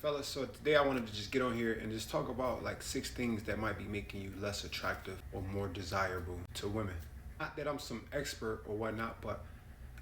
fellas, so today I wanted to just get on here and just talk about like 6 things that might be making you less attractive or more desirable to women. Not that I'm some expert or whatnot, but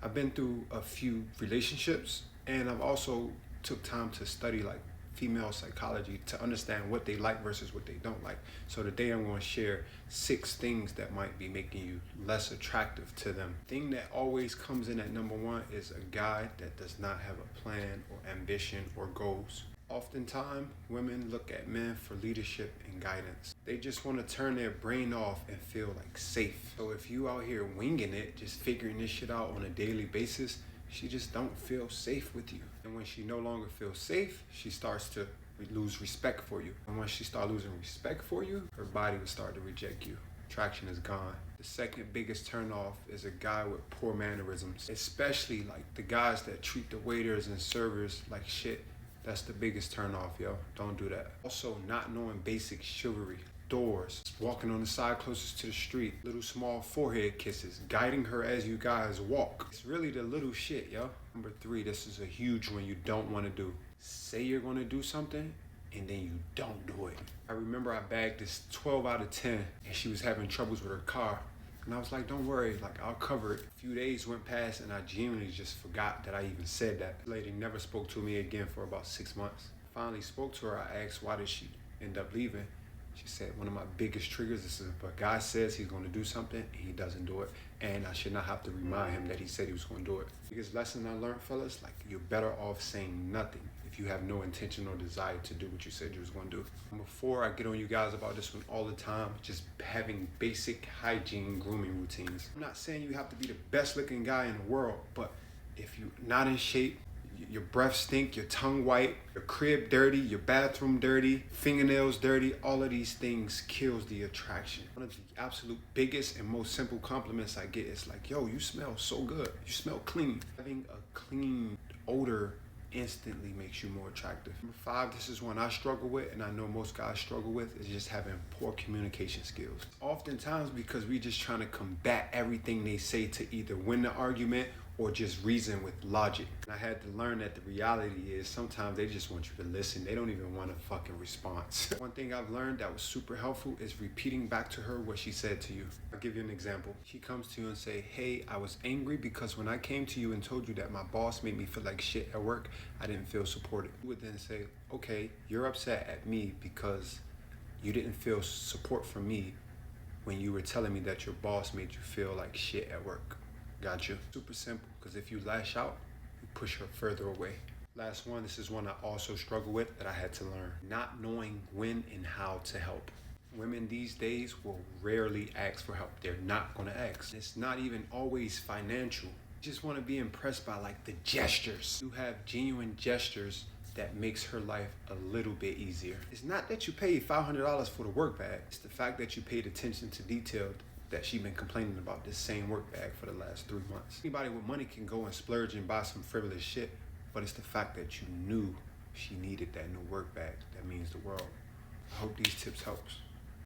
I've been through a few relationships, and I've also took time to study like female psychology to understand what they like versus what they don't like. So today I'm going to share 6 things that might be making you less attractive to them. Thing that always comes in at number 1 is a guy that does not have a plan or ambition or goals. Oftentimes, women look at men for leadership and guidance. They just want to turn their brain off and feel like safe. So if you out here winging it, just figuring this shit out on a daily basis, she just don't feel safe with you. And when she no longer feels safe, she starts to lose respect for you. And once she starts losing respect for you, her body will start to reject you. Attraction is gone. The second biggest turnoff is a guy with poor mannerisms, especially like the guys that treat the waiters and servers like shit. That's the biggest turnoff, yo. Don't do that. Also, not knowing basic chivalry. Doors, walking on the side closest to the street, little small forehead kisses, guiding her as you guys walk. It's really the little shit, yo. Number 3, this is a huge one you don't want to do. Say you're going to do something and then you don't do it. I remember I bagged this 12 out of 10 and she was having troubles with her car. And I was like, don't worry, like I'll cover it. A few days went past and I genuinely just forgot that I even said that. The lady never spoke to me again for about 6 months. Finally spoke to her, I asked why did she end up leaving. She said, one of my biggest triggers is if a guy says he's going to do something and he doesn't do it, and I should not have to remind him that he said he was going to do it. Biggest lesson I learned, fellas, like you're better off saying nothing if you have no intention or desire to do what you said you was going to do. Number 4, I get on you guys about this one all the time, just having basic hygiene grooming routines. I'm not saying you have to be the best looking guy in the world, but if you're not in shape, your breath stink, your tongue white, your crib dirty, your bathroom dirty, fingernails dirty, all of these things kills the attraction. One of the absolute biggest and most simple compliments I get is like, yo, you smell so good. You smell clean. Having a clean odor instantly makes you more attractive. Number 5, this is one I struggle with, and I know most guys struggle with, is just having poor communication skills. Oftentimes because we just trying to combat everything they say to either win the argument or just reason with logic. And I had to learn that the reality is sometimes they just want you to listen. They don't even want a fucking response. One thing I've learned that was super helpful is repeating back to her what she said to you. I'll give you an example. She comes to you and say, hey, I was angry because when I came to you and told you that my boss made me feel like shit at work, I didn't feel supported. You would then say, okay, you're upset at me because you didn't feel support from me when you were telling me that your boss made you feel like shit at work. Gotcha. Super simple, because if you lash out, you push her further away. Last one, this is one I also struggle with that I had to learn. Not knowing when and how to help. Women these days will rarely ask for help. They're not gonna ask. It's not even always financial. You just wanna be impressed by like the gestures. You have genuine gestures that makes her life a little bit easier. It's not that you paid $500 for the work bag. It's the fact that you paid attention to detail that she been complaining about this same work bag for the last 3 months. Anybody with money can go and splurge and buy some frivolous shit, but it's the fact that you knew she needed that new work bag that means the world. I hope these tips helps.